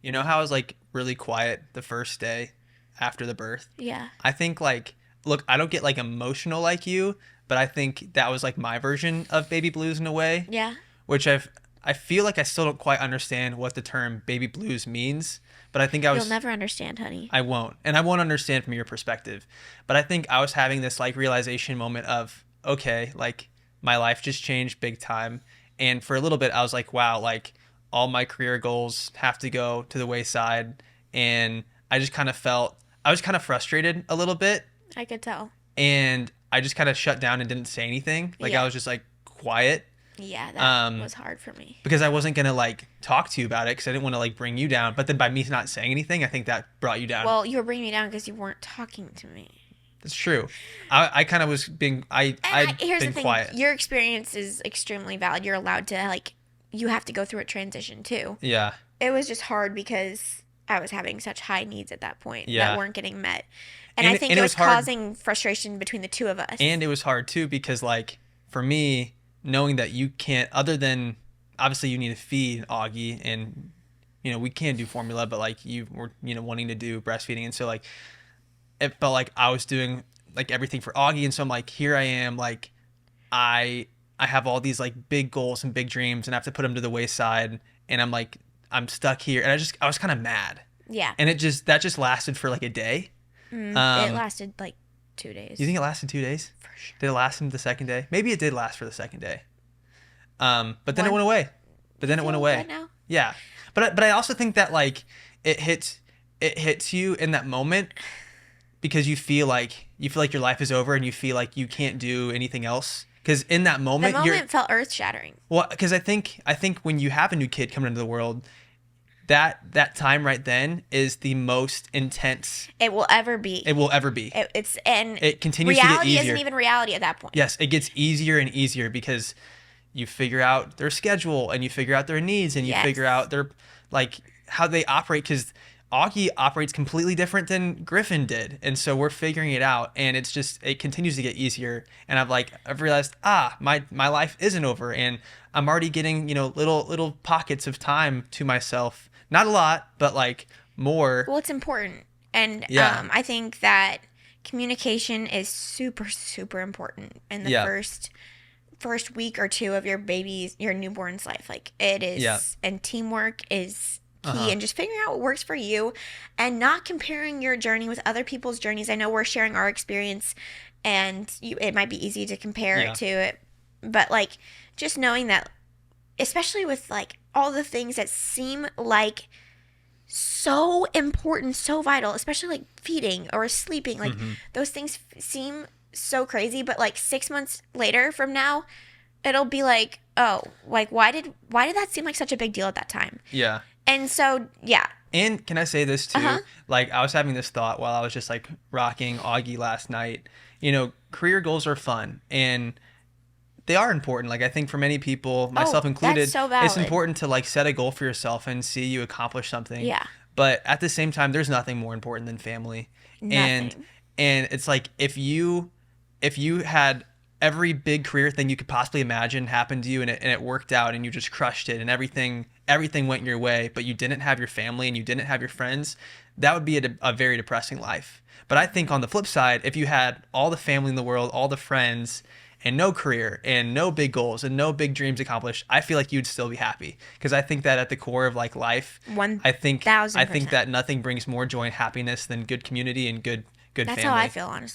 You know how I was like really quiet the first day after the birth? Yeah. I think like, look, I don't get like emotional like you, but I think that was like my version of baby blues in a way, Yeah. which I feel like I still don't quite understand what the term baby blues means, but I think You'll never understand, honey. I won't, and I won't understand from your perspective, but I think I was having this like realization moment of okay, like my life just changed big time, and for a little bit I was like, wow, like all my career goals have to go to the wayside, and I just kind of felt I was kind of frustrated a little bit, I could tell. and I just kind of shut down and didn't say anything. Like I Yeah. was just like quiet, Yeah, that um, was hard for me. because I wasn't gonna like talk to you about it because I didn't want to like bring you down. But then by me not saying anything, I think that brought you down. Well, you were bringing me down because you weren't talking to me. That's true. I kind of was being I'd Here's the been thing: quiet. your experience is extremely valid. You're allowed to like, you have to go through a transition too. Yeah, It was just hard because I was having such high needs at that point that yeah, weren't getting met, and I think and it it was was hard, causing frustration between the two of us. and it was hard too because like for me knowing that you can't other than obviously you need to feed Augie and we can't do formula, but like you were wanting to do breastfeeding, and so like it felt like I was doing like everything for Augie, and so I'm like here I am like I I have all these like big goals and big dreams and I have to put them to the wayside, and I'm like I'm stuck here, and I was kind of mad, Yeah. and that just lasted for like a day. It Um, lasted like 2 days. you think it lasted 2 days? For sure. Did it last into the second day? Maybe it did last for the second day. But then it One. went away. But then it went Feel away. good now? Yeah. But I also think that like it hits it hits you in that moment because you feel like your life is over and you feel like you can't do anything else. Because in that The moment you're moment felt earth shattering. well, because I think when you have a new kid coming into the world, that time right then is the most intense It will ever be. it will ever be. It's and It continues to get reality easier. isn't even reality at that point. Yes, it gets easier and easier because you figure out their schedule and you figure out their needs and you Yes. figure out their like how they operate, because Augie operates completely different than Griffin did, and so we're figuring it out, and it continues to get easier, and I've realized my life isn't over, and I'm already getting little pockets of time to myself, not a lot but like more. Well, it's important, and Yeah. I think that communication is super super important in the Yeah. first week or two of your newborn's life. Like it is, Yeah. and teamwork is key, Uh-huh. and just figuring out what works for you, and not comparing your journey with other people's journeys. I know we're sharing our experience, and it might be easy to compare Yeah. it to it, but like just knowing that, especially with like all the things that seem like so important, so vital, especially like feeding or sleeping. Like Mhm. those things seem so crazy, but like 6 months later from now, it'll be like, oh, like why did that seem like such a big deal at that time? Yeah. And so yeah, And can I say this too? Uh-huh. Like I was having this thought while I was just like rocking Augie last night. Career goals are fun and they are important. Like I think for many people, myself included, that's so it's valid. important to like set a goal for yourself and see you accomplish something. Yeah. But at the same time, there's nothing more important than family. And Nothing. and it's like if you had every big career thing you could possibly imagine happen to you, and it worked out and you just crushed it and everything went your way, but you didn't have your family and you didn't have your friends, that would be a very depressing life. But I think on the flip side, if you had all the family in the world, all the friends, and no career and no big goals and no big dreams accomplished, I feel like you'd still be happy, because I think that at the core of like life, One I think thousand I think percent. that nothing brings more joy and happiness than good community and good That's family. how I feel, honestly.